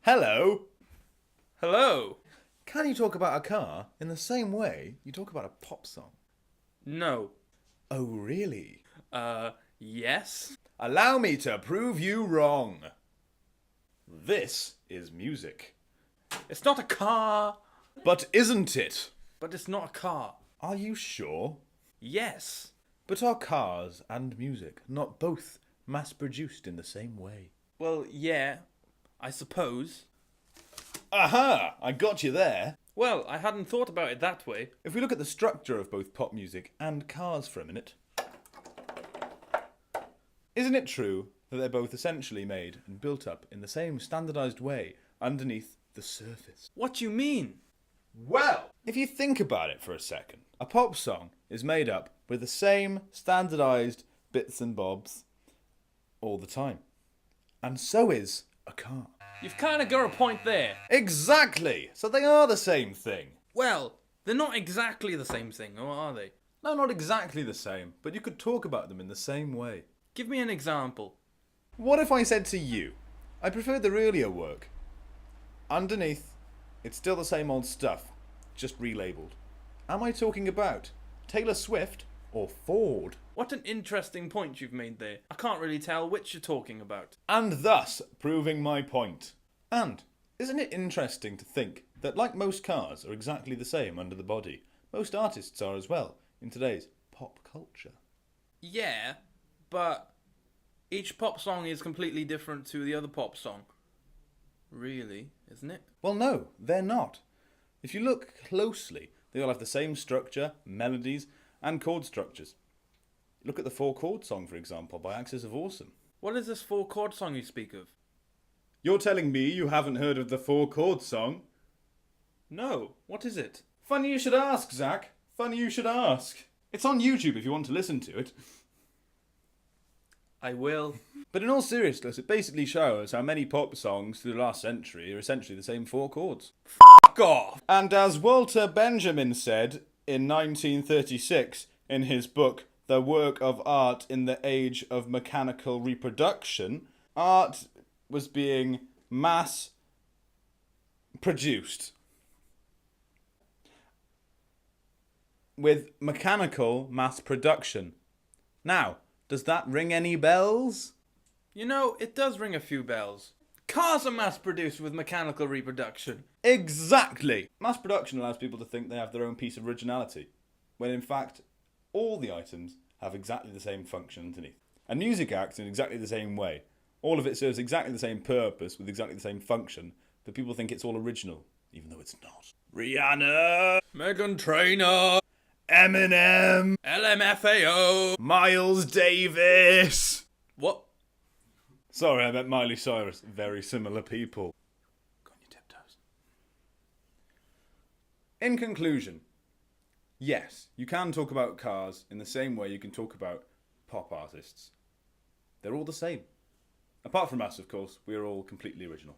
Hello. Hello. Can you talk about a car in the same way you talk about a pop song? No. Oh, really? Yes? Allow me to prove you wrong. This is music. It's not a car. But isn't it? But it's not a car. Are you sure? Yes. But are cars and music not both mass-produced in the same way? Well, yeah, I suppose. Aha! I got you there. Well, I hadn't thought about it that way. If we look at the structure of both pop music and cars for a minute, isn't it true that they're both essentially made and built up in the same standardised way underneath the surface? What do you mean? Well, if you think about it for a second, a pop song is made up with the same standardised bits and bobs all the time. And so is a car. You've kind of got a point there. Exactly! So they are the same thing. Well, they're not exactly the same thing, or are they? No, not exactly the same, but you could talk about them in the same way. Give me an example. What if I said to you, I prefer the earlier work. Underneath, it's still the same old stuff, just relabeled. Am I talking about Taylor Swift or Ford? What an interesting point you've made there. I can't really tell which you're talking about. And thus proving my point. And isn't it interesting to think that like most cars are exactly the same under the body, most artists are as well in today's pop culture? Yeah, but each pop song is completely different to the other pop song. Really, isn't it? Well, no, they're not. If you look closely, they all have the same structure, melodies, and chord structures. Look at the 4-chord song, for example, by Axis of Awesome. What is this 4-chord song you speak of? You're telling me you haven't heard of the 4-chord song? No, what is it? Funny you should ask, Zach. Funny you should ask. It's on YouTube if you want to listen to it. I will. But in all seriousness, it basically shows how many pop songs through the last century are essentially the same 4 chords. Fuck off! And as Walter Benjamin said in 1936 in his book The Work of Art in the Age of Mechanical Reproduction, art was being mass produced with mechanical mass production. Now, does that ring any bells? You know, it does ring a few bells. Cars are mass-produced with mechanical reproduction. Exactly! Mass production allows people to think they have their own piece of originality, when in fact, all the items have exactly the same function underneath. And music acts in exactly the same way. All of it serves exactly the same purpose with exactly the same function, but people think it's all original, even though it's not. Rihanna! Meghan Trainor! Eminem! LMFAO! Miles Davis! What? Sorry, I meant Miley Cyrus. Very similar people. Go on your tiptoes. In conclusion, yes, you can talk about cars in the same way you can talk about pop artists. They're all the same. Apart from us, of course, we are all completely original.